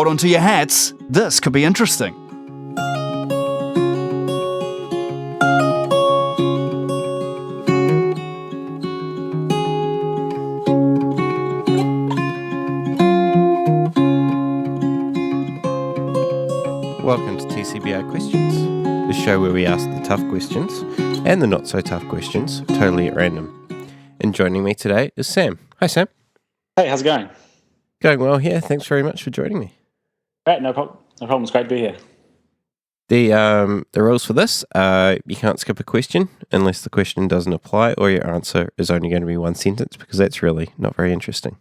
hold on to your hats. This could be interesting. Welcome to TCBI Questions, the show where we ask the tough questions and the not so tough questions totally at random. And joining me today is Sam. Hi, Sam. Hey, how's it going? Going well here. Thanks very much for joining me. Great, no problem. No problem. It's great to be here. The rules for this are you can't skip a question unless the question doesn't apply or your answer is only going to be one sentence because that's really not very interesting.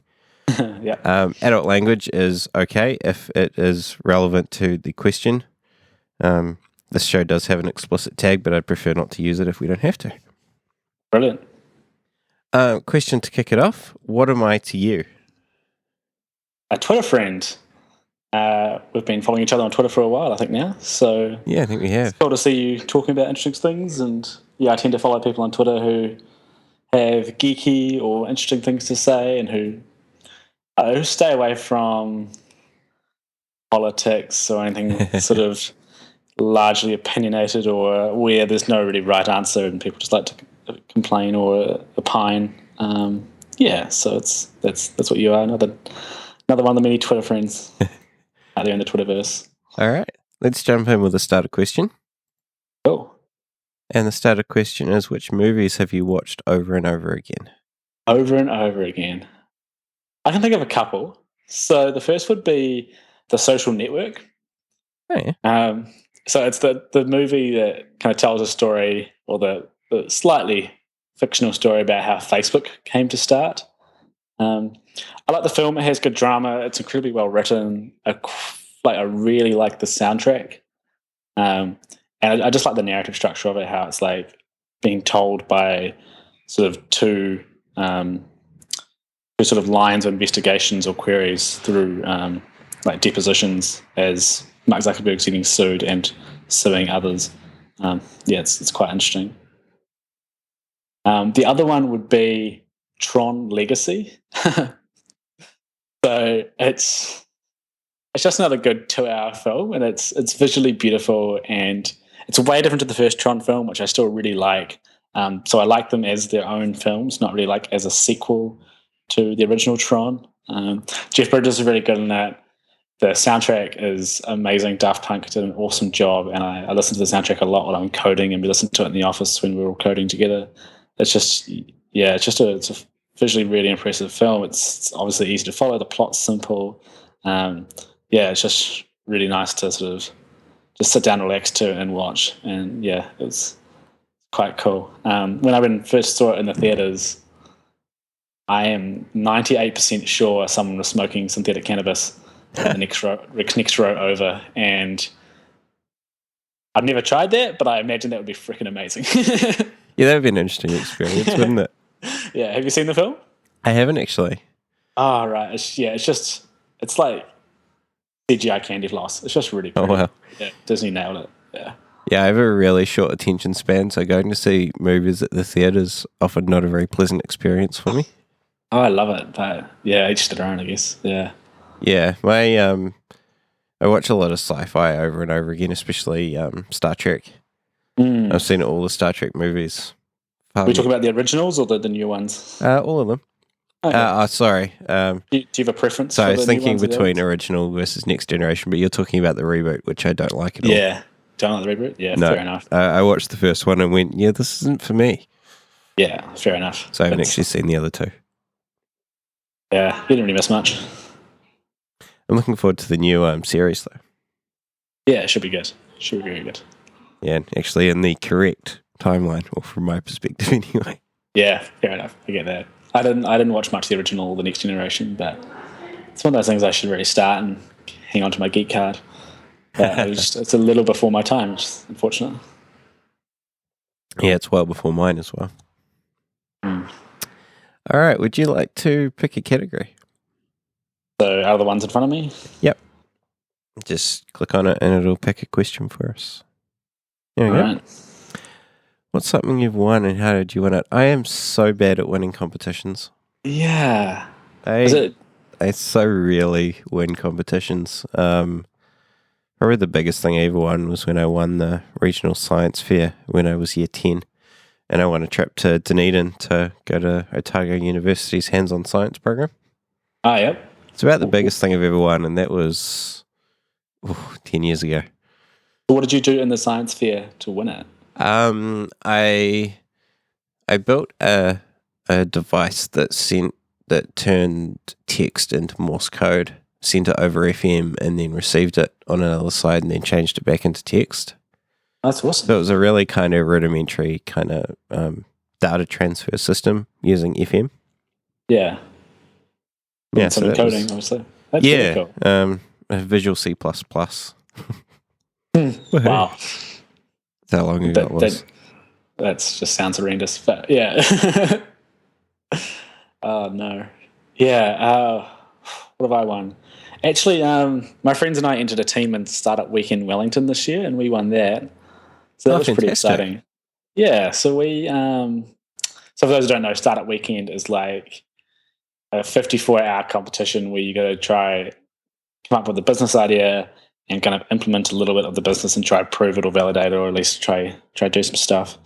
Yeah. Adult language is okay if it is relevant to the question. This show does have an explicit tag, but I'd prefer not to use it if we don't have to. Brilliant. Question to kick it off. What am I to you? A Twitter friend. We've been following each other on Twitter for a while, I think now. So Yeah, I think we have. it's cool to see you talking about interesting things. And yeah, I tend to follow people on Twitter who have geeky or interesting things to say and who stay away from politics or anything sort of largely opinionated or where there's no really right answer and people just like to complain or opine. So that's what you are. Another one of the many Twitter friends out there in the Twitterverse. All right. Let's jump in with a starter question. Cool. And the starter question is, which movies have you watched over and over again? Over and over again. I can think of a couple. So the first would be The Social Network. Oh, yeah. So it's the movie that kind of tells a story, or the slightly fictional story about how Facebook came to start. I like the film. It has good drama. It's incredibly well written. I really like the soundtrack. And I just like the narrative structure of it, how it's like being told by sort of two sort of lines of investigations or queries through like depositions as Mark Zuckerberg's getting sued and suing others. It's quite interesting. The other one would be Tron Legacy. So it's just another good 2-hour film, and it's visually beautiful, and it's way different to the first Tron film, which I still really like. So I like them as their own films, not really like as a sequel to the original Tron. Jeff Bridges is really good in that. The soundtrack is amazing. Daft Punk did an awesome job, and I listen to the soundtrack a lot when I'm coding, and we listen to it in the office when we're all coding together. It's a visually really impressive film. It's obviously easy to follow. The plot's simple. It's just really nice to sort of just sit down, relax to and watch. And yeah, it was quite cool. When I first saw it in the theaters, I am 98% sure someone was smoking synthetic cannabis in the next row over, and I've never tried that, but I imagine that would be freaking amazing. Yeah, that would be an interesting experience, wouldn't it? Yeah, have you seen the film? I haven't actually. Oh, right. It's like CGI candy floss. It's just really pretty. Oh, wow. Yeah, Disney nailed it. Yeah. Yeah, I have a really short attention span, so going to see movies at the theatre's often not a very pleasant experience for me. Oh, I love it. But yeah, each to their own, I guess. Yeah. Yeah, I watch a lot of sci-fi over and over again, especially Star Trek. I've seen all the Star Trek movies. Are we talking about the originals or the new ones? All of them. Okay. Sorry. Do you have a preference? So for I was the new thinking ones or the between others? original versus Next Generation, but you're talking about the reboot, which I don't like at all. Yeah. Don't like the reboot? Yeah, No, fair enough. I watched the first one and went, yeah, this isn't for me. Yeah, fair enough. So I haven't actually seen the other two. Yeah, you didn't really miss much. I'm looking forward to the new series, though. Yeah, it should be good. Should be very good. Yeah, and actually in the correct timeline, or from my perspective anyway. Yeah, fair enough. I get that. I didn't watch much of the original, The Next Generation, but it's one of those things I should really start and hang on to my geek card. But it's a little before my time, which is unfortunate. Yeah, it's well before mine as well. All right, would you like to pick a category? So out of the ones in front of me? Yep. Just click on it and it'll pick a question for us. There we go. Right. What's something you've won and how did you win it? I am so bad at winning competitions. Yeah. I Is it I so rarely win competitions. Probably the biggest thing I ever won was when I won the regional science fair when I was year 10. And I won a trip to Dunedin to go to Otago University's hands-on science program. Ah, yep. It's about the biggest thing I've ever won, and that was 10 years ago. What did you do in the science fair to win it? I built a device that turned text into Morse code, sent it over FM, and then received it on another side, and then changed it back into text. That's awesome. So it was a really kind of rudimentary kind of data transfer system using FM. Yeah. Yeah, And some so that encoding, was, obviously. That's really cool. Visual C++. Wow. That's how long ago it was. That just sounds horrendous. But yeah. Oh, no. Yeah. What have I won? Actually, my friends and I entered a team in Startup Weekend Wellington this year, and we won that. So that was pretty exciting. Yeah. So so for those who don't know, Startup Weekend is like a 54-hour competition where you got to try come up with a business idea and kind of implement a little bit of the business and try prove it or validate it, or at least try do some stuff.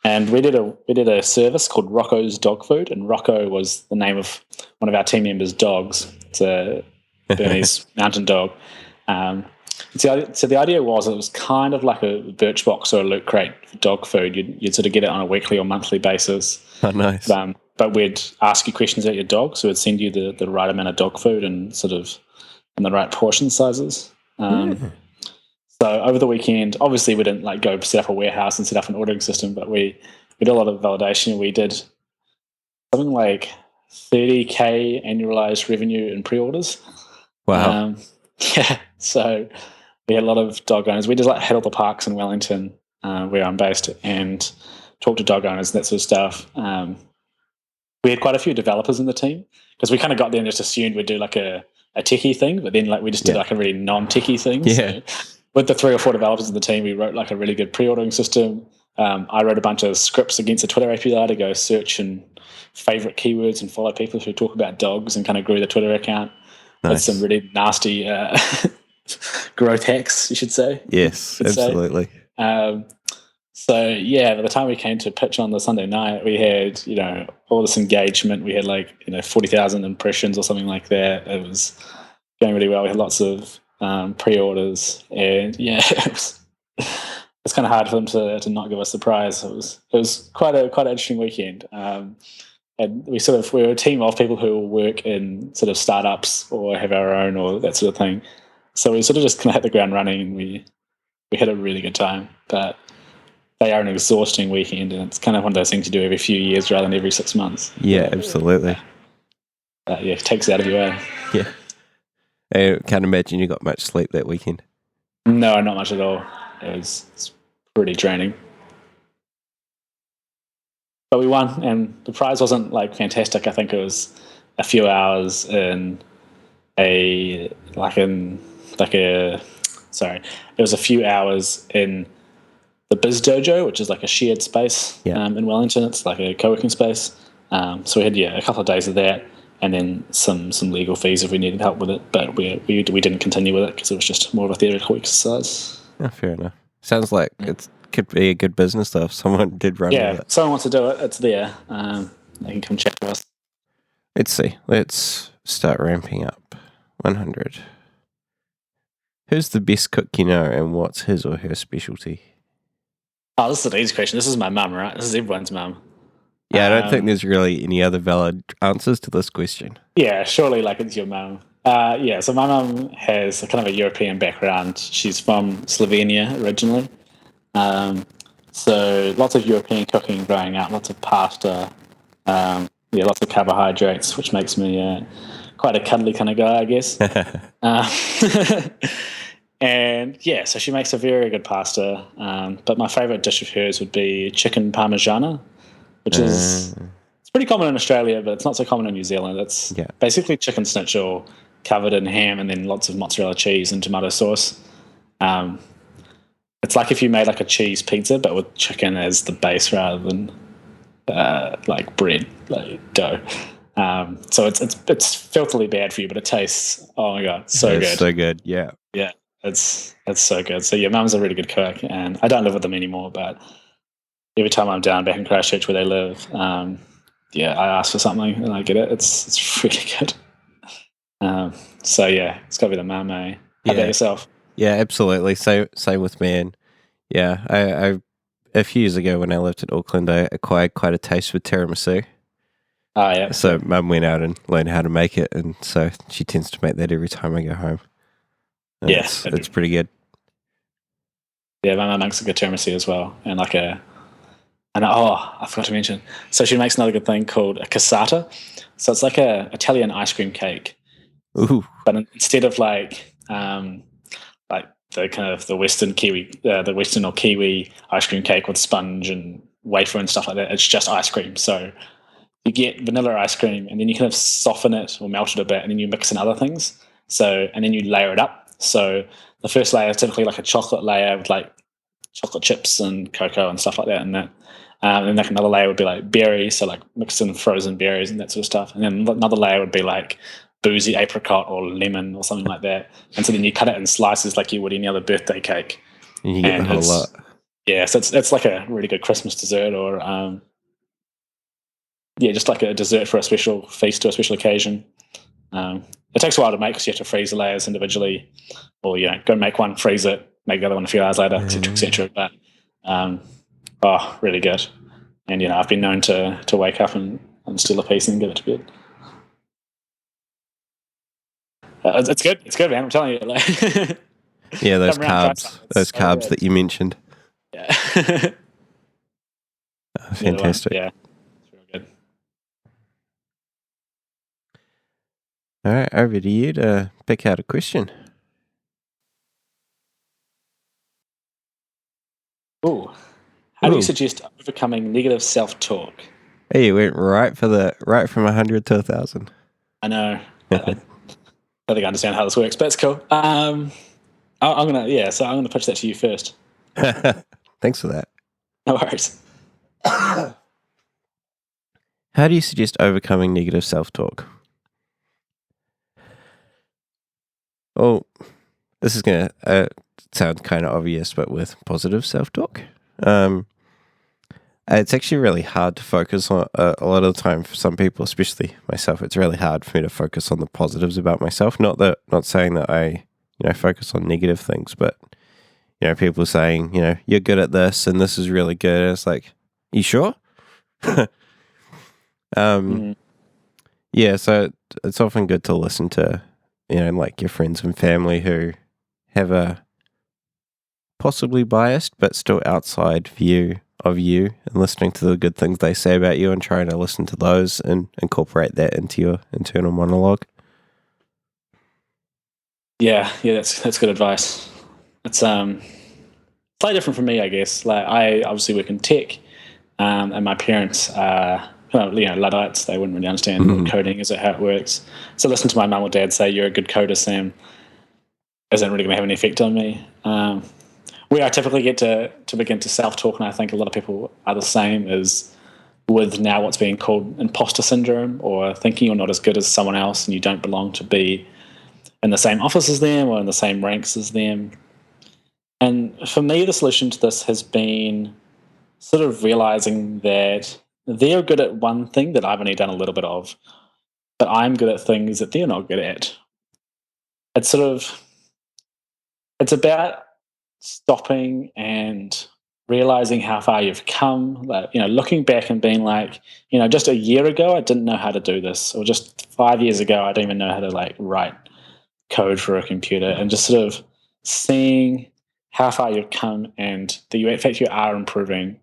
And we did a service called Rocco's Dog Food, and Rocco was the name of one of our team members' dogs. It's a Bernese mountain dog. So the idea was it was kind of like a Birchbox or a Loot Crate for dog food. You'd sort of get it on a weekly or monthly basis. Oh, nice. But we'd ask you questions about your dog, so we'd send you the right amount of dog food and sort of in the right portion sizes. So over the weekend, obviously we didn't like go set up a warehouse and set up an ordering system, but we did a lot of validation. We did something like 30K annualized revenue in pre-orders. Wow. Yeah, so we had a lot of dog owners. We just hit all the parks in Wellington, where I'm based, and talked to dog owners and that sort of stuff. We had quite a few developers in the team because we kind of got there and just assumed we'd do like a techie thing, but then like we just did like a really non-techie thing. Yeah. So with the 3 or 4 developers in the team, we wrote like a really good pre-ordering system. I wrote a bunch of scripts against the Twitter API to go search and favorite keywords and follow people who talk about dogs, and kind of grew the Twitter account. Nice. With some really nasty growth hacks, you should say. Yes, absolutely. So yeah, by the time we came to pitch on the Sunday night, we had all this engagement. We had 40,000 impressions or something like that. It was going really well. We had lots of pre-orders, and yeah, it's kind of hard for them to not give us the prize. It was quite an interesting weekend. And we were a team of people who work in sort of startups or have our own or that sort of thing. So we sort of just kind of hit the ground running, and we had a really good time. But they are an exhausting weekend, and it's kind of one of those things you do every few years rather than every 6 months. Yeah, absolutely. But yeah, it takes it out of your way. Yeah. I can't imagine you got much sleep that weekend. No, not much at all. It's pretty draining. But we won, and the prize wasn't fantastic. I think it was a few hours it was a few hours in the Biz Dojo, which is like a shared space in Wellington. It's like a co-working space. So we had a couple of days of that, and then some legal fees if we needed help with it. But we didn't continue with it because it was just more of a theoretical exercise. Oh, fair enough. Sounds like it could be a good business though if someone did run with it. Yeah, if someone wants to do it, it's there. They can come chat to us. Let's see. Let's start ramping up. 100. Who's the best cook you know, and what's his or her specialty? Oh, this is an easy question. This is my mum, right? This is everyone's mum. Yeah, I don't think there's really any other valid answers to this question. Yeah, surely it's your mum. So my mum has a kind of a European background. She's from Slovenia originally. So lots of European cooking growing up, lots of pasta, lots of carbohydrates, which makes me quite a cuddly kind of guy, I guess. And yeah, so she makes a very good pasta. But my favourite dish of hers would be chicken parmigiana, which is it's pretty common in Australia, but it's not so common in New Zealand. It's basically chicken schnitzel covered in ham and then lots of mozzarella cheese and tomato sauce. It's like if you made a cheese pizza, but with chicken as the base rather than bread, dough. So it's filthily bad for you, but it tastes, oh my god, so It's good. so good. Yeah. Yeah, it's so good. So yeah, mum's a really good cook, and I don't live with them anymore, but every time I'm down back in Christchurch where they live, yeah, I ask for something and I get it. It's really good. So yeah, it's got to be the mum. Eh? How about yourself? Yeah, absolutely. Same with me. And yeah, I a few years ago when I lived in Auckland, I acquired quite a taste for tiramisu. Oh yeah, So mum went out and learned how to make it, and so she tends to make that every time I go home. And yeah, it's pretty good. yeah. My mum makes a good tiramisu as well, and I forgot to mention. So she makes another good thing called a cassata. So it's like a Italian ice cream cake, Ooh, but instead of like the kind of the Western or Kiwi ice cream cake with sponge and wafer and stuff like that, it's just ice cream. So you get vanilla ice cream, and then you kind of soften it or melt it a bit, and then you mix in other things. So and then you layer it up. So the first layer is typically like a chocolate layer with like chocolate chips and cocoa and stuff like that, and that. And like another layer would be like berries, so like mixed in frozen berries and that sort of stuff. And then another layer would be like boozy apricot or lemon or something like that. And so then you cut it in slices like you would any other birthday cake. and you get the whole lot. Yeah, so it's like a really good Christmas dessert, or yeah, just like a dessert for a special feast or a special occasion. It takes a while to make because you have to freeze the layers individually, or go make one, freeze it, make the other one a few hours later, etc., etc. But really good. And I've been known to wake up and steal a piece and give it to bed. It's good. It's good, man. I'm telling you. Like, Yeah, those come around, try carbs, something. It's those so carbs good. that you mentioned. Yeah. Fantastic. Yeah. It's real good. All right, over to you to pick out a question. Ooh. How do you Ooh. suggest overcoming negative self-talk? Hey, you went right from 100 to 1,000. I know. I don't think I understand how this works, but it's cool. I'm gonna pitch that to you first. Thanks for that. No worries. How do you suggest overcoming negative self-talk? Well, this is going to sound kind of obvious, but with positive self-talk. It's actually really hard to focus on a lot of the time for some people, especially myself. It's really hard for me to focus on the positives about myself. Not saying that I, focus on negative things, but people saying, you're good at this and this is really good. And it's like, you sure? Yeah. So it's often good to listen to, like your friends and family who have a possibly biased but still outside view of you, and listening to the good things they say about you and trying to listen to those and incorporate that into your internal monologue. Yeah, that's good advice. It's slightly different from me, I guess. Like I obviously work in tech, and my parents are Luddites. They wouldn't really understand what coding is or how it works. So listen to my mum or dad say, "You're a good coder, Sam," isn't really going to have any effect on me. Where I typically get to begin to self-talk, and I think a lot of people are the same, is with now what's being called imposter syndrome, or thinking you're not as good as someone else and you don't belong to be in the same office as them or in the same ranks as them. And for me, the solution to this has been sort of realizing that they're good at one thing that I've only done a little bit of, but I'm good at things that they're not good at. It's about stopping and realizing how far you've come, like, looking back and being like, just a year ago I didn't know how to do this, or just 5 years ago I didn't even know how to like write code for a computer, and just sort of seeing how far you've come and that in fact you are improving.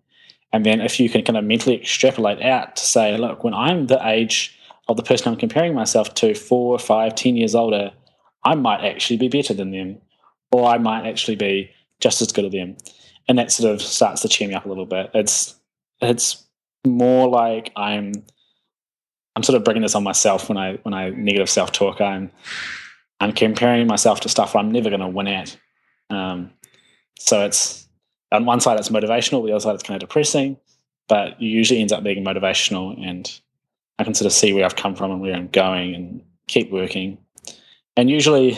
And then if you can kind of mentally extrapolate out to say, look, when I'm the age of the person I'm comparing myself to, 4, 5, 10 years older, I might actually be better than them, or I might actually be just as good as them. And that sort of starts to cheer me up a little bit. It's more like I'm sort of bringing this on myself when I negative self talk. I'm comparing myself to stuff I'm never going to win at. So it's on one side it's motivational, the other side it's kind of depressing, but it usually ends up being motivational. And I can sort of see where I've come from and where I'm going and keep working. And usually,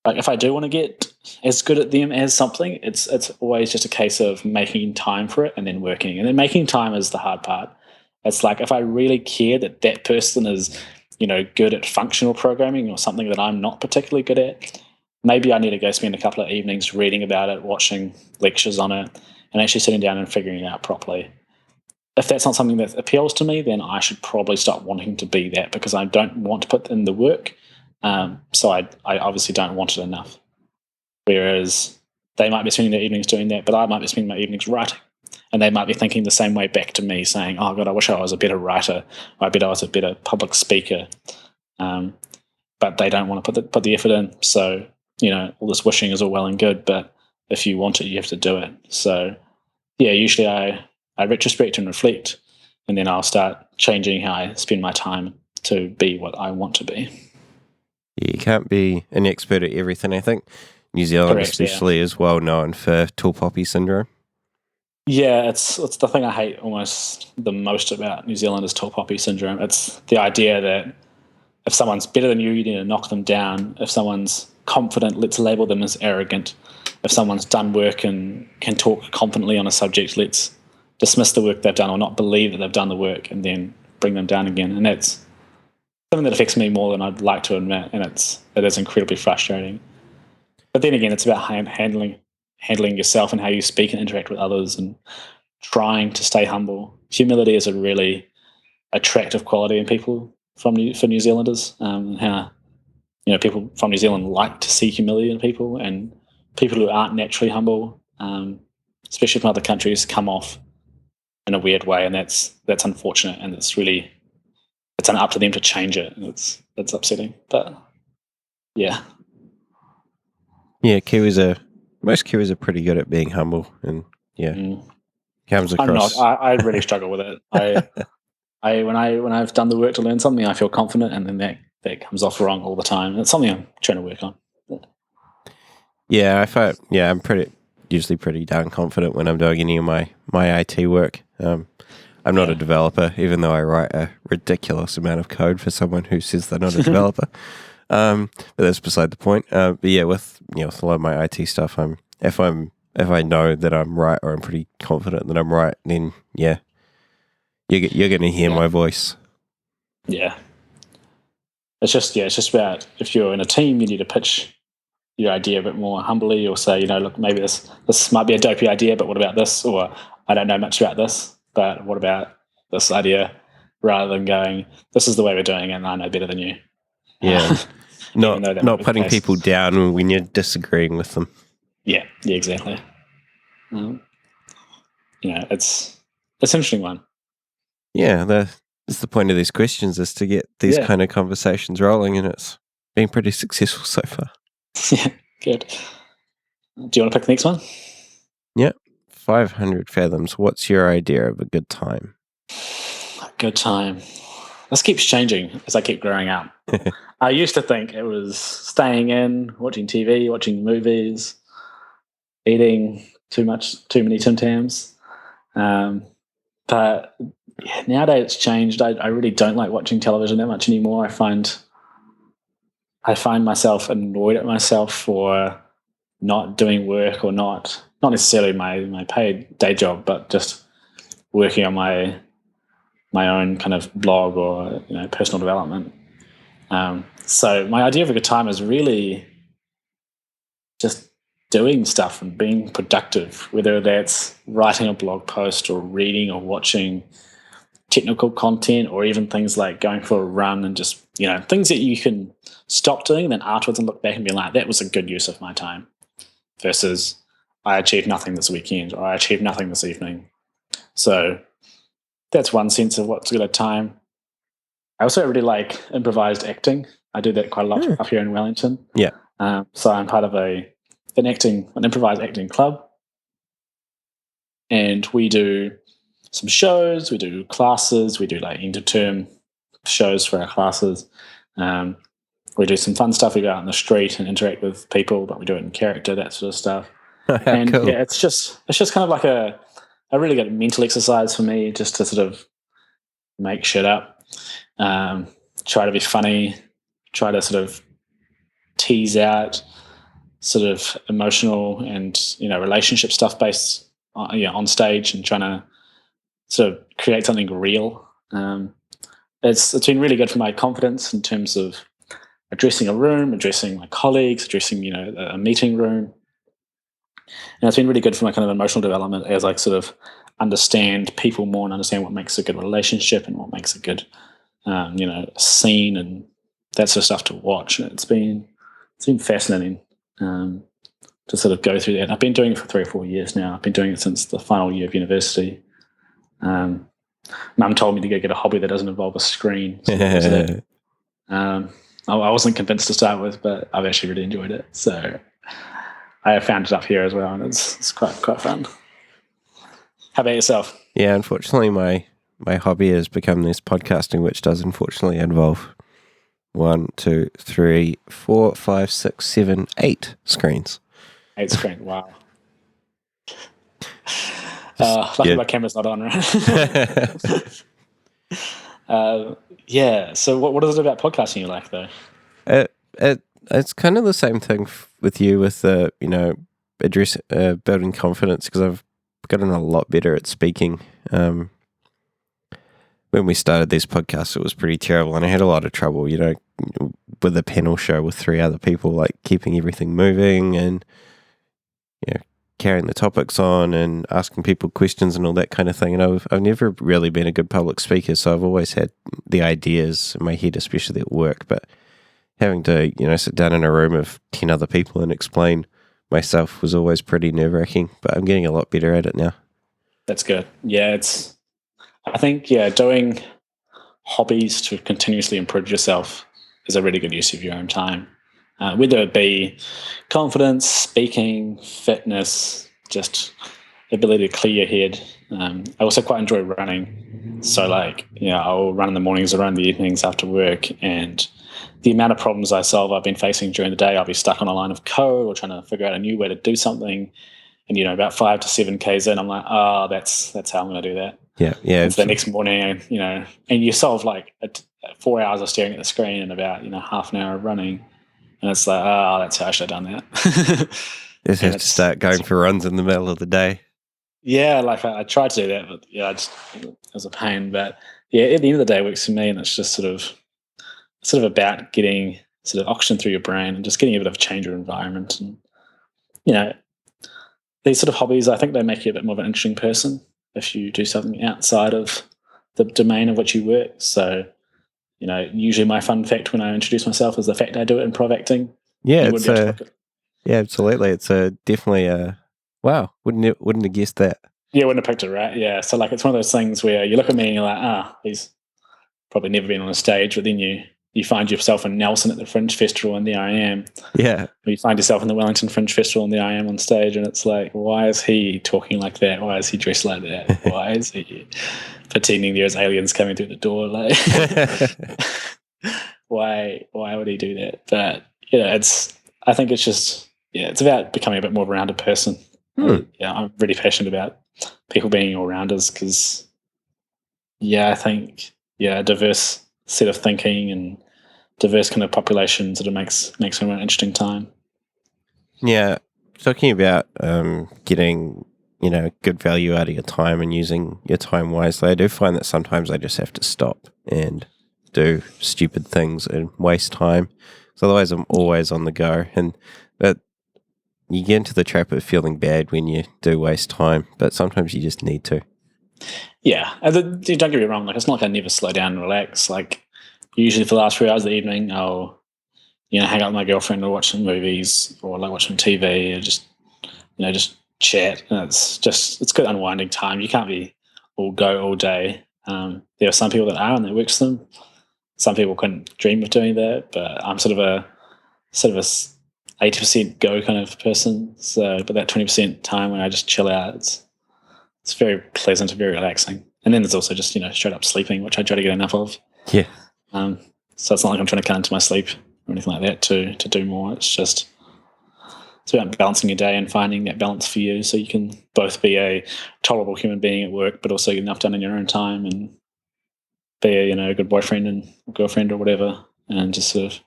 like if I do want to get as good at them as something, it's always just a case of making time for it and then working. And then making time is the hard part. It's like if I really care that that person is, good at functional programming or something that I'm not particularly good at, maybe I need to go spend a couple of evenings reading about it, watching lectures on it, and actually sitting down and figuring it out properly. If that's not something that appeals to me, then I should probably stop wanting to be that because I don't want to put in the work. So I obviously don't want it enough. Whereas they might be spending their evenings doing that, but I might be spending my evenings writing. And they might be thinking the same way back to me, saying, oh, God, I wish I was a better writer. Or I bet I was a better public speaker. But they don't want to put the effort in. So, all this wishing is all well and good, but if you want it, you have to do it. So, yeah, usually I retrospect and reflect, and then I'll start changing how I spend my time to be what I want to be. Yeah, you can't be an expert at everything, I think. New Zealand especially is well known for tall poppy syndrome. Yeah, it's the thing I hate almost the most about New Zealand is tall poppy syndrome. It's the idea that if someone's better than you, you need to knock them down. If someone's confident, let's label them as arrogant. If someone's done work and can talk confidently on a subject, let's dismiss the work they've done or not believe that they've done the work and then bring them down again. And that's something that affects me more than I'd like to admit, and it is incredibly frustrating. But then again, it's about handling yourself and how you speak and interact with others and trying to stay humble. Humility is a really attractive quality in people for New Zealanders. How people from New Zealand like to see humility in people, and people who aren't naturally humble, especially from other countries, come off in a weird way, and that's unfortunate, and it's up to them to change it, and it's upsetting. But yeah. Yeah, most Kiwis are pretty good at being humble, and comes across. I'm not. I really struggle with it. When I've done the work to learn something, I feel confident, and then that comes off wrong all the time. It's something I'm trying to work on. Yeah, I'm usually pretty darn confident when I'm doing any of my IT work. I'm not a developer, even though I write a ridiculous amount of code for someone who says they're not a developer. But that's beside the point. But yeah, with a lot of my IT stuff, if I know that I'm right or I'm pretty confident that I'm right, then yeah, you're going to hear my voice. Yeah, it's just about if you're in a team, you need to pitch your idea a bit more humbly, or say, look, maybe this might be a dopey idea, but what about this? Or I don't know much about this, but what about this idea? Rather than going, this is the way we're doing it, and I know better than you. Yeah. Not putting people down when you're disagreeing with them. Yeah, exactly. It's an interesting one. Yeah, that's the point of these questions, is to get these kind of conversations rolling, and it's been pretty successful so far. Yeah, good. Do you want to pick the next one? Yeah, 500 fathoms. What's your idea of a good time? A good time. This keeps changing as I keep growing up. I used to think it was staying in, watching TV, watching movies, eating too many Tim Tams. But nowadays it's changed. I really don't like watching television that much anymore. I find myself annoyed at myself for not doing work, or not necessarily my paid day job, but just working on my own kind of blog or personal development. So my idea of a good time is really just doing stuff and being productive, whether that's writing a blog post or reading or watching technical content, or even things like going for a run and just, things that you can stop doing and then afterwards and look back and be like, that was a good use of my time, versus I achieved nothing this weekend or I achieved nothing this evening. So that's one sense of what's a good time. I also really like improvised acting. I do that quite a lot up here in Wellington. Yeah. So I'm part of an improvised acting club, and we do some shows, we do classes, we do like end of term shows for our classes. We do some fun stuff. We go out in the street and interact with people, but we do it in character, that sort of stuff. And cool. Yeah, it's just kind of like a really good mental exercise for me, just to sort of make shit up, try to be funny, try to sort of tease out sort of emotional and relationship stuff based on stage, and trying to sort of create something real. It's been really good for my confidence in terms of addressing a room, addressing my colleagues, addressing a meeting room, and it's been really good for my kind of emotional development as I sort of understand people more and understand what makes a good relationship and what makes a good scene and that sort of stuff to watch. It's been fascinating to sort of go through that. I've been doing it for 3 or 4 years now. I've been doing it since the final year of university. Mum told me to go get a hobby that doesn't involve a screen. So that was it. I wasn't convinced to start with, but I've actually really enjoyed it. So I have found it up here as well, and it's quite fun. How about yourself? Yeah, unfortunately, my hobby has become this podcasting, which does unfortunately involve 1, 2, 3, 4, 5, 6, 7, 8 screens. 8 screens, wow. Luckily my camera's not on, right? Yeah. So what is it about podcasting you like, though? It's kind of the same thing with you with building confidence, because I've gotten a lot better at speaking. When we started these podcasts, it was pretty terrible, and I had a lot of trouble, with a panel show with 3 other people, like keeping everything moving and carrying the topics on and asking people questions and all that kind of thing. And I've never really been a good public speaker, so I've always had the ideas in my head, especially at work, but having to, sit down in a room of 10 other people and explain myself was always pretty nerve-wracking, but I'm getting a lot better at it now. That's good. Yeah, I think doing hobbies to continuously improve yourself is a really good use of your own time. Whether it be confidence, speaking, fitness, just ability to clear your head. I also quite enjoy running. So I'll run in the mornings, around the evenings after work, and the amount of problems I solve I've been facing during the day, I'll be stuck on a line of code or trying to figure out a new way to do something. And, about 5 to 7 Ks in, I'm like, that's how I'm going to do that. Yeah. And so the next morning, and you solve 4 hours of staring at the screen and about, half an hour of running. And it's like, that's how I should have done that. Just have to start going for runs in the middle of the day. Yeah, I tried to do that, but it was a pain. But yeah, at the end of the day, it works for me, and it's just sort of about getting sort of oxygen through your brain and just getting a bit of a change of environment. And these sort of hobbies, I think they make you a bit more of an interesting person if you do something outside of the domain of which you work. So, usually my fun fact when I introduce myself is the fact I do it improv acting. Yeah, yeah, absolutely. It's definitely wow. Wouldn't have guessed that. Yeah, wouldn't have picked it, right? Yeah. So it's one of those things where you look at me and you're like, he's probably never been on a stage, but then you find yourself in Nelson at the Fringe Festival, and there I am. Yeah. Or you find yourself in the Wellington Fringe Festival, and there I am on stage, and it's like, why is he talking like that? Why is he dressed like that? Why is he pretending there's aliens coming through the door? Why would he do that? But I think it's just it's about becoming a bit more of a rounded person. I'm really passionate about people being all rounders because I think a diverse set of thinking and diverse kind of population sort of makes for an interesting time. Yeah, talking about getting good value out of your time and using your time wisely, I do find that sometimes I just have to stop and do stupid things and waste time. So otherwise, I'm always on the go, and that you get into the trap of feeling bad when you do waste time, but sometimes you just need to. Yeah, don't get me wrong. It's not like I never slow down and relax. Usually for the last 3 hours of the evening, I'll hang out with my girlfriend or watch some movies or watch some TV or just chat. And it's good unwinding time. You can't be all go all day. There are some people that are, and that works for them. Some people couldn't dream of doing that, but I'm sort of a 80% go kind of person. So, but that 20% time when I just chill out, it's very pleasant and very relaxing. And then there's also just straight up sleeping, which I try to get enough of. Yeah. So it's not like I'm trying to cut into my sleep or anything like that to do more. It's about balancing your day and finding that balance for you, so you can both be a tolerable human being at work, but also get enough done in your own time and be a good boyfriend and girlfriend or whatever, and just sort of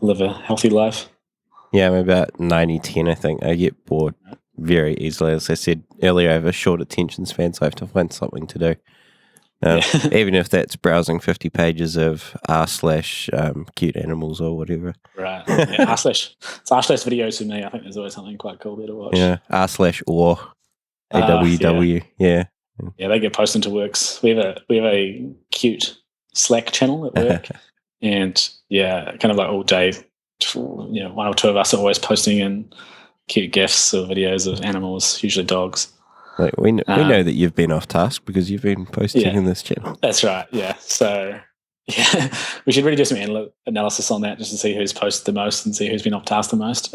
live a healthy life. Yeah, I'm about 90-10, I think. I get bored very easily. As I said earlier, I have a short attention span, so I have to find something to do. Even if that's browsing 50 pages of r/cute animals or whatever. Right. Yeah, r/. It's r/ videos for me. I think there's always something quite cool there to watch. Yeah, r/or AWW. Yeah. Yeah, they get posted to works. We have a cute Slack channel at work, and kind of like all day, one or two of us are always posting in cute GIFs or videos of animals, usually dogs. Like we know that you've been off task because you've been posting in this channel. That's right. Yeah. So we should really do some analysis on that just to see who's posted the most and see who's been off task the most.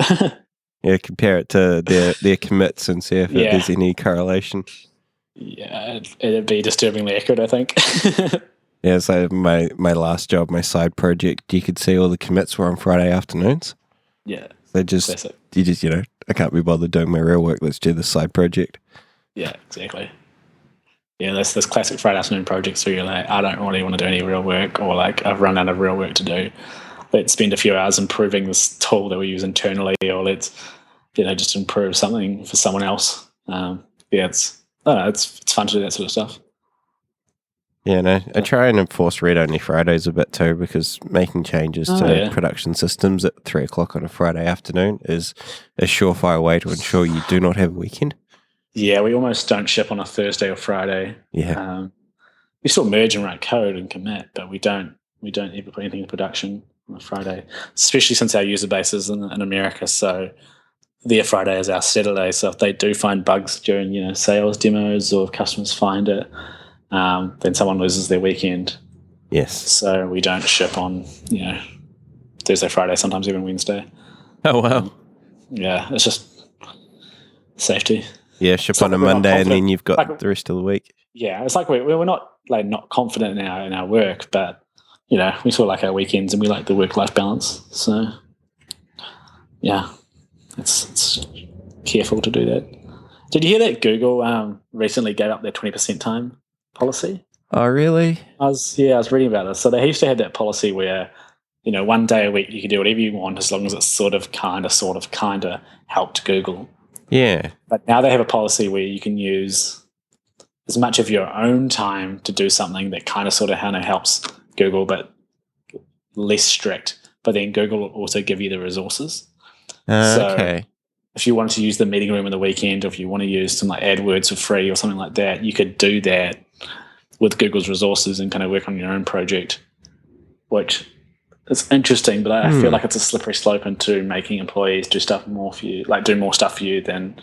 Yeah, compare it to their commits and see if there's any correlation. Yeah, it'd be disturbingly accurate, I think. Yeah, so my last job, my side project, you could see all the commits were on Friday afternoons. Yeah. They just, I can't be bothered doing my real work. Let's do the side project. Yeah, exactly. Yeah, there's this classic Friday afternoon projects where you're like, I don't really want to do any real work, or like I've run out of real work to do. Let's spend a few hours improving this tool that we use internally, or let's, just improve something for someone else. It's fun to do that sort of stuff. Yeah, no, I try and enforce read-only Fridays a bit too, because making changes to production systems at 3 o'clock on a Friday afternoon is a surefire way to ensure you do not have a weekend. Yeah, we almost don't ship on a Thursday or Friday. Yeah. We still merge and write code and commit, but we don't ever put anything in production on a Friday, especially since our user base is in America. So their Friday is our Saturday. So if they do find bugs during, sales demos, or if customers find it, then someone loses their weekend. Yes. So we don't ship on, Thursday, Friday, sometimes even Wednesday. Oh, wow. It's just safety. Yeah, ship on a Monday and then you've got the rest of the week. Yeah, it's like we're not not confident in our work, but we sort of like our weekends and we like the work-life balance. So yeah, it's careful to do that. Did you hear that Google recently gave up their 20% time policy? Oh, really? I was reading about this. So they used to have that policy where one day a week you could do whatever you want as long as it sort of kind of helped Google. Yeah. But now they have a policy where you can use as much of your own time to do something that kind of helps Google, but less strict. But then Google will also give you the resources. Okay. So if you wanted to use the meeting room on the weekend, or if you want to use some like AdWords for free or something like that, you could do that with Google's resources and kind of work on your own project, which is interesting, but I feel like it's a slippery slope into making employees do stuff more for you, like do more stuff for you than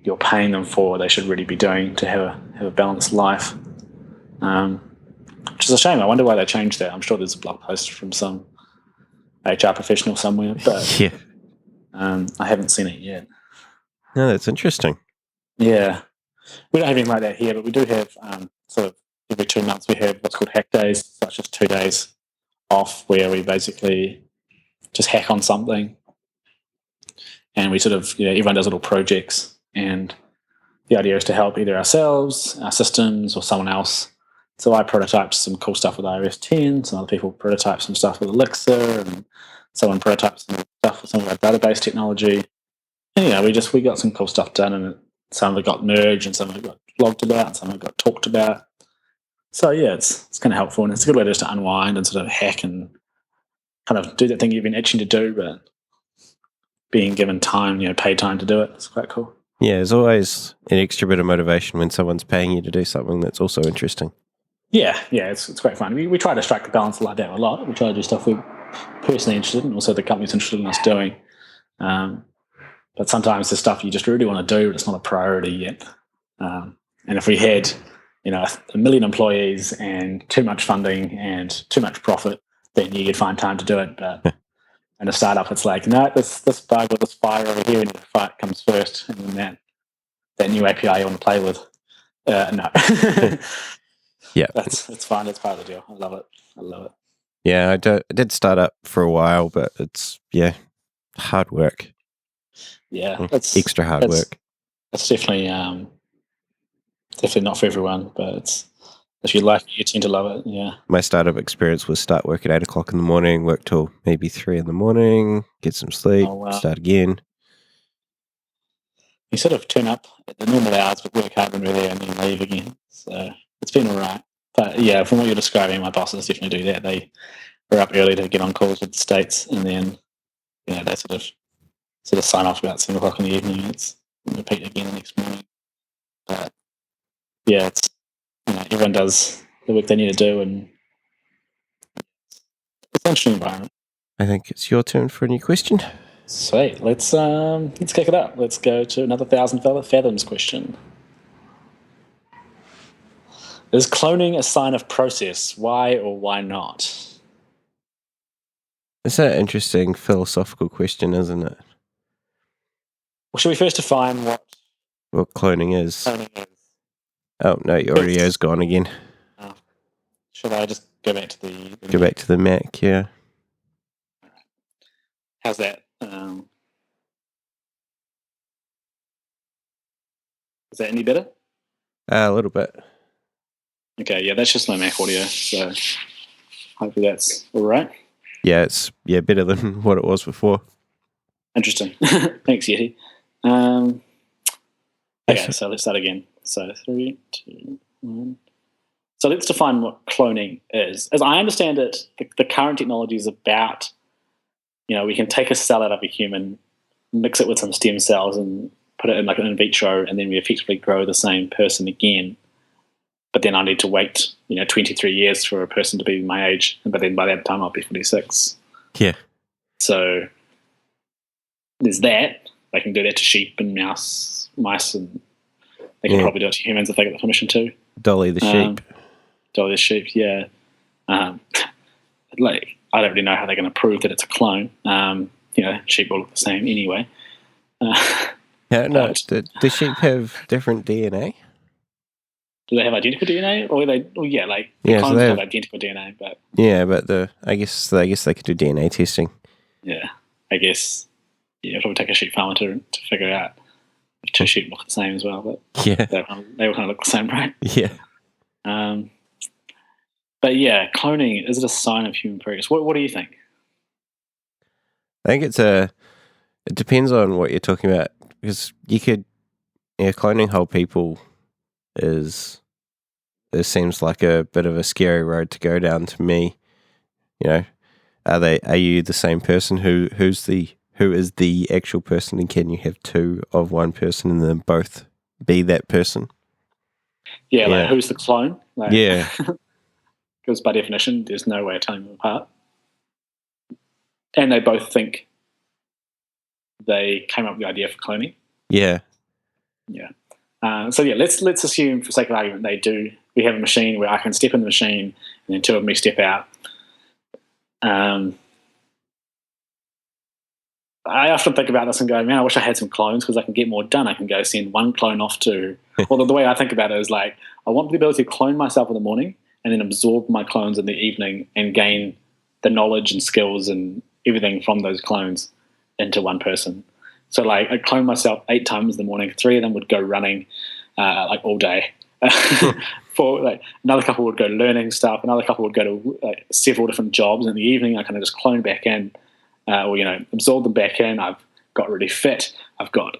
you're paying them for. They should really be doing to have a balanced life, which is a shame. I wonder why they changed that. I'm sure there's a blog post from some HR professional somewhere, but yeah. I haven't seen it yet. No, that's interesting. Yeah. We don't have anything like that here, but we do have sort of every 2 months we have what's called hack days, such as 2 days off where we basically just hack on something, and we sort of everyone does little projects, and the idea is to help either ourselves, our systems, or someone else. So I prototyped some cool stuff with iOS 10, some other people prototyped some stuff with Elixir, and someone prototyped some stuff with some of our database technology. And we got some cool stuff done, and some of it got merged and some of it got blogged about and some of it got talked about. So yeah, it's kind of helpful, and it's a good way just to unwind and sort of hack and kind of do that thing you've been itching to do, but being given time, paid time to do it. It's quite cool. Yeah, there's always an extra bit of motivation when someone's paying you to do something that's also interesting. Yeah, it's quite fun. We try to strike the balance like that a lot. We try to do stuff we're personally interested in, also the company's interested in us doing. But sometimes there's stuff you just really want to do, but it's not a priority yet. And if we had a million employees and too much funding and too much profit, then you could find time to do it. But in a startup, it's like, no, this bug or this fire over here, and the fight comes first, and then that new API you want to play with. No. Yeah. It's fine. It's part of the deal. I love it. Yeah, I did start up for a while, but it's, hard work. Yeah. It's extra hard work. It's definitely not for everyone, but If you like it, you tend to love it. Yeah. My startup experience was start work at 8 o'clock in the morning, work till maybe 3 in the morning, get some sleep, Oh, wow. start again. You sort of turn up at the normal hours, but work hard when we're there and then leave again. So it's been all right. But yeah, from what you're describing, my bosses definitely do that. They are up early to get on calls with the states, and then they sort of sign off about 7 o'clock in the evening. It's repeat again the next morning. But yeah, it's everyone does the work they need to do, and it's an interesting environment. I think it's your turn for a new question. Sweet. Let's kick it up. Let's go to another 1,000 fathoms question. Is cloning a sign of process? Why or why not? It's an interesting philosophical question, isn't it? Well, should we first define what cloning is? cloning is? Oh, no, your audio is gone again. Should I just go back to the Go back to the Mac, yeah. How's that? Is that any better? A little bit. Okay, yeah, that's just my Mac audio, so hopefully that's all right. Yeah, it's better than what it was before. Interesting. Thanks, Yeti. Okay, so let's start again. So 3, 2, 1. So let's define what cloning is. As I understand it, the current technology is about, we can take a cell out of a human, mix it with some stem cells and put it in like an in vitro, and then we effectively grow the same person again. But then I need to wait, 23 years for a person to be my age. But then by that time I'll be 46. Yeah. So there's that. They can do that to sheep and mice, and they can probably do it to humans if they get the permission to. Dolly the sheep. Dolly the sheep, yeah. I don't really know how they're going to prove that it's a clone. Sheep all look the same anyway. Yeah, no. Do sheep have different DNA? Do they have identical DNA, or clones so have identical DNA? But I guess they could do DNA testing. Yeah, I guess. Yeah, it'll probably take a sheep farmer to figure out if two sheep look the same as well. But yeah, they all kind of look the same, right? Yeah. But yeah, cloning, is it a sign of human progress? What do you think? I think it depends on what you're talking about, because you could, cloning whole people it seems like a bit of a scary road to go down to me. Are you the same person? Who is the actual person, and can you have two of one person and then both be that person? Yeah, like who's the clone? Yeah. Because by definition, there's no way of telling them apart. And they both think they came up with the idea for cloning. Yeah. Yeah. Let's assume for sake of argument they do. We have a machine where I can step in the machine and then two of me step out. I often think about this and go, man, I wish I had some clones because I can get more done. I can go send one clone off to... Well, the way I think about it is like, I want the ability to clone myself in the morning and then absorb my clones in the evening and gain the knowledge and skills and everything from those clones into one person. So I clone myself 8 times in the morning. 3 of them would go running all day. Another couple would go learning stuff. Another couple would go to several different jobs. And in the evening, I kind of just clone back in. Absorb them back in. I've got really fit. I've got,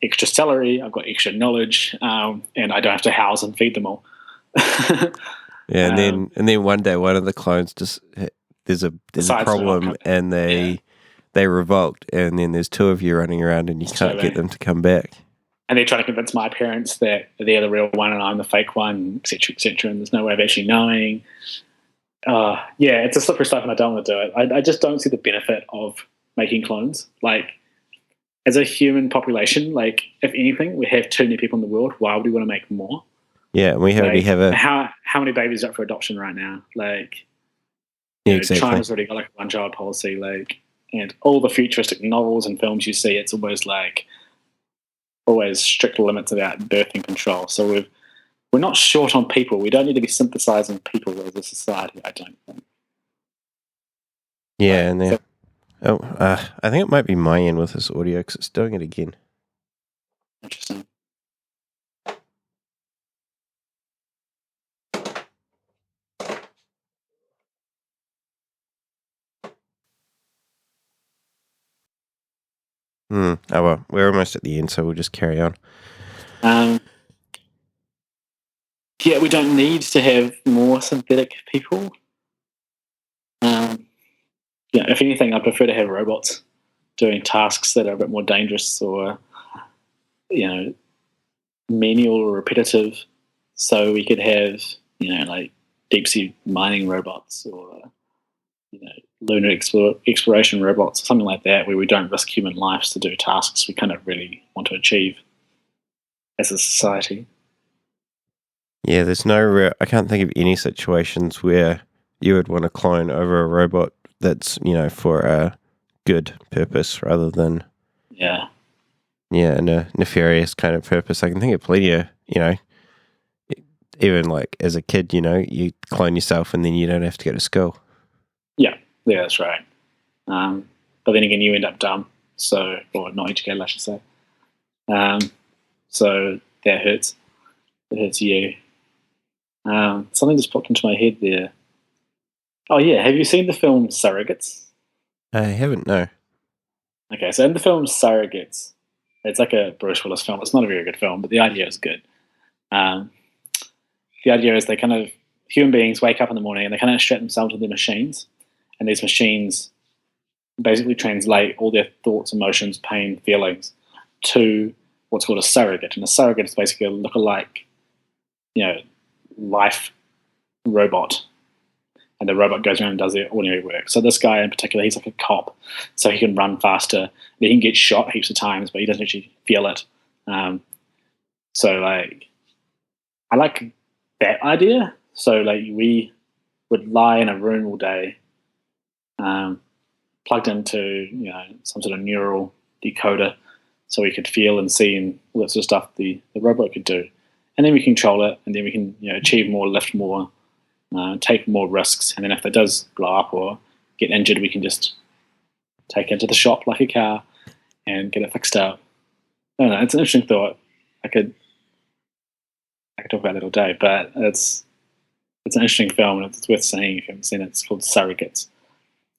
extra salary. I've got extra knowledge, and I don't have to house and feed them all. Yeah, and then one day one of the clones just there's a problem and they revolt, and then there's 2 of you running around and you can't get them to come back. And they're trying to convince my parents that they're the real one and I'm the fake one, etc., and there's no way of actually knowing. It's a slippery stuff and I don't want to do it. I just don't see the benefit of making clones. As a human population, if anything, we have too many people in the world. Why would we want to make more? Yeah, we already have how many babies are up for adoption right now? Exactly. China's already got a one-child policy. And all the futuristic novels and films you see, it's always strict limits about birthing control. So we're not short on people. We don't need to be synthesizing people as a society, I don't think. Yeah, and then... I think it might be my end with this audio because it's doing it again. Interesting. Oh well, we're almost at the end, so we'll just carry on. Yeah, we don't need to have more synthetic people. If anything, I prefer to have robots doing tasks that are a bit more dangerous or, manual or repetitive. So we could have, like deep sea mining robots or, lunar exploration robots, or something like that, where we don't risk human lives to do tasks we kind of really want to achieve as a society. Yeah, there's no real, I can't think of any situations where you would want to clone over a robot that's, for a good purpose rather than, Yeah. a nefarious kind of purpose. I can think of plenty of, even like as a kid, you clone yourself and then you don't have to go to school. Yeah, that's right. But then again, you end up dumb, or not educated, I should say. So that hurts. It hurts you. Something just popped into my head there. Oh yeah, have you seen the film Surrogates? I haven't, no. Okay, so in the film Surrogates, it's like a Bruce Willis film. It's not a very good film, but the idea is good. Um, the idea is human beings wake up in the morning and they kind of strap themselves to their machines, and these machines basically translate all their thoughts, emotions, pain, feelings to what's called a surrogate. And a surrogate is basically a lookalike, life robot. And the robot goes around and does their ordinary work. So this guy in particular, he's like a cop, so he can run faster. He can get shot heaps of times, but he doesn't actually feel it. I like that idea. So we would lie in a room all day, plugged into some sort of neural decoder, so we could feel and see and all that sort of stuff the robot could do, and then we control it, and then we can achieve more, lift more, take more risks, and then if it does blow up or get injured, we can just take it to the shop like a car and get it fixed up. I don't know, it's an interesting thought. I could talk about it all day, but it's an interesting film and it's worth seeing if you haven't seen it. It's called Surrogates.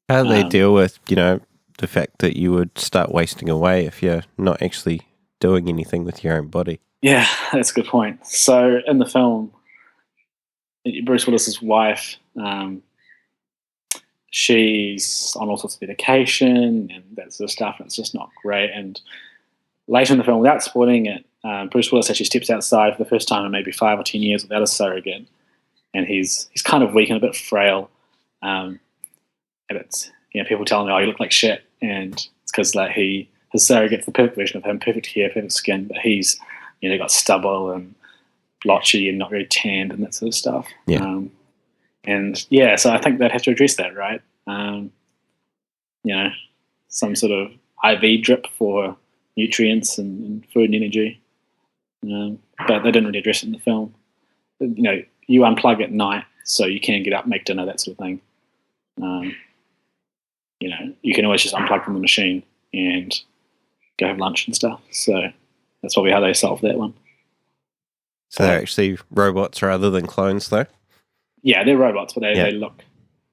How do they deal with, the fact that you would start wasting away if you're not actually doing anything with your own body? Yeah, that's a good point. So in the film, Bruce Willis's wife, she's on all sorts of medication and that sort of stuff, and it's just not great. And later in the film, without spoiling it, Bruce Willis actually steps outside for the first time in maybe 5 or 10 years without a surrogate, and he's kind of weak and a bit frail. And it's people tell him, "Oh, you look like shit," and it's because his surrogate's the perfect version of him, perfect hair, perfect skin, but he's got stubble and blotchy and not very tanned and that sort of stuff. Yeah. So I think they'd have to address that, right? Some sort of IV drip for nutrients and food and energy. But they didn't really address it in the film. You unplug at night so you can get up, make dinner, that sort of thing. You can always just unplug from the machine and go have lunch and stuff. So that's probably how they solved that one. So they're actually robots rather than clones, though? Yeah, they're robots, but they look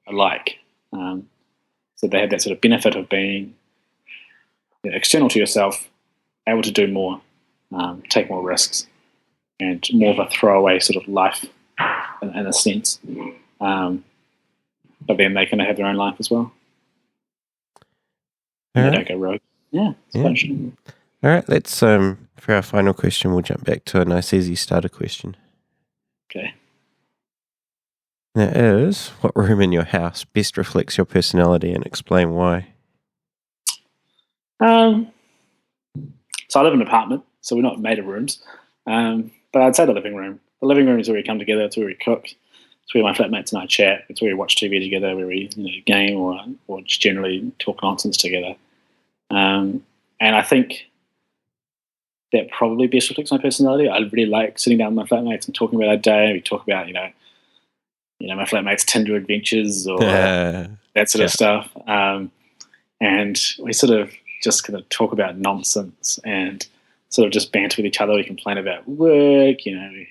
alike. So they have that sort of benefit of being external to yourself, able to do more, take more risks, and more of a throwaway sort of life in a sense. But then they kind of have their own life as well. They don't go rogue. Yeah, it's quite interesting. All right, let's, for our final question, we'll jump back to a nice easy starter question. Okay. That is, what room in your house best reflects your personality, and explain why? So I live in an apartment, so we're not made of rooms. But I'd say the living room. The living room is where we come together. It's where we cook. It's where my flatmates and I chat. It's where we watch TV together, where we game or just generally talk nonsense together. And I think that probably best reflects my personality. I really like sitting down with my flatmates and talking about our day. We talk about my flatmates' Tinder adventures or that sort of stuff. And we sort of just kind of talk about nonsense and sort of just banter with each other. We complain about work, we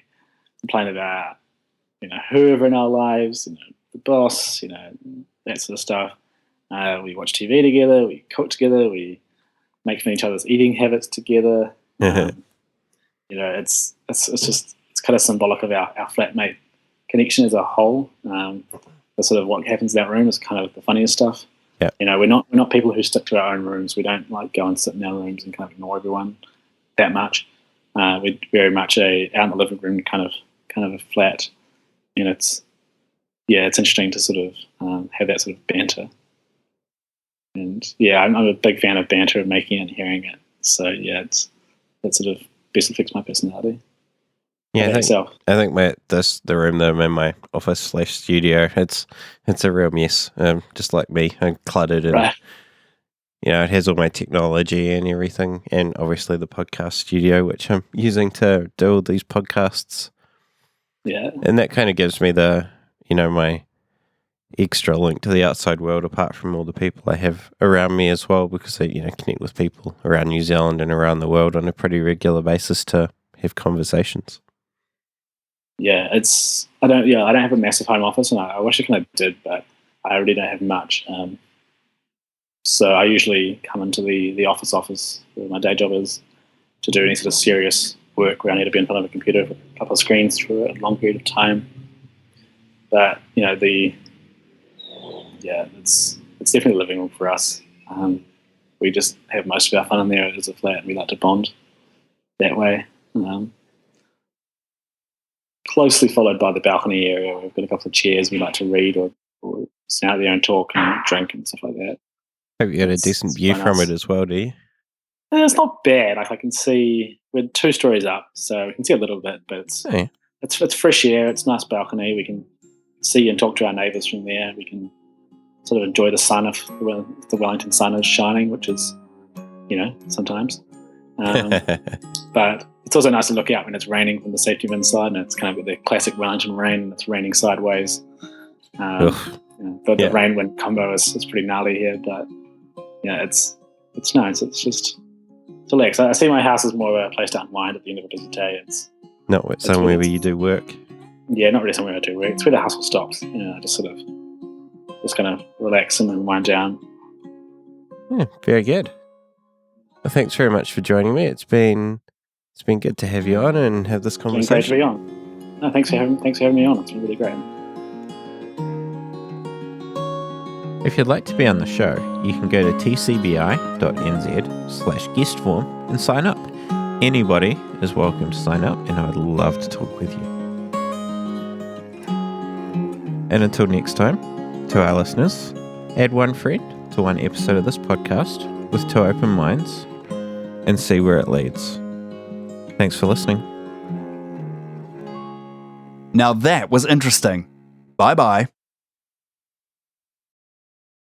complain about, whoever in our lives, the boss, that sort of stuff. We watch TV together, we cook together, we make fun of each other's eating habits together. It's kind of symbolic of our flatmate connection as a whole. The sort of what happens in that room is kind of the funniest stuff. Yeah. We're not people who stick to our own rooms. We don't like go and sit in our rooms and kind of ignore everyone that much. We're very much out in the living room kind of a flat. It's interesting to sort of have that sort of banter. And I'm a big fan of banter and making it and hearing it. So that sort of best reflects my personality. Yeah, I think the room that I'm in, my office / studio, it's a real mess. Just like me, I'm cluttered, and Right. it has all my technology and everything, and obviously the podcast studio, which I'm using to do all these podcasts. Yeah, and that kind of gives me the my extra link to the outside world, apart from all the people I have around me as well, because I connect with people around New Zealand and around the world on a pretty regular basis to have conversations. Yeah, I don't have a massive home office, and I wish I kind of did, but I really don't have much. So I usually come into the office where my day job is to do any sort of serious work where I need to be in front of a computer for a couple of screens for a long period of time. But it's definitely a living room for us. We just have most of our fun in there as a flat, and we like to bond that way. Closely followed by the balcony area. We've got a couple of chairs. We like to read or sit out there and talk and drink and stuff like that. Hope you got a decent view from it as well, do you? It's not bad. Like I can see, we're 2 stories up, so we can see a little bit, but it's fresh air. It's a nice balcony. We can see and talk to our neighbours from there. We can sort of enjoy the sun if the Wellington sun is shining, which is, sometimes. But it's also nice to look out when it's raining from the safety of inside, and it's kind of the classic Wellington rain, and it's raining sideways. The rain-wind combo is pretty gnarly here, but it's nice. It's just relax. I see my house as more of a place to unwind at the end of a busy day. It's not somewhere where you do work. Yeah, not really somewhere I do work. It's where the hustle stops. Just kind of relax and wind down. Yeah, very good. Well, thanks very much for joining me. It's been good to have you on and have this conversation. It's been great to be on. No, thanks for having me on. It's been really great. If you'd like to be on the show, you can go to tcbi.nz/guest form and sign up. Anybody is welcome to sign up, and I would love to talk with you. And until next time, to our listeners, add one friend to one episode of this podcast with 2 open minds and see where it leads. Thanks for listening. Now that was interesting. Bye-bye.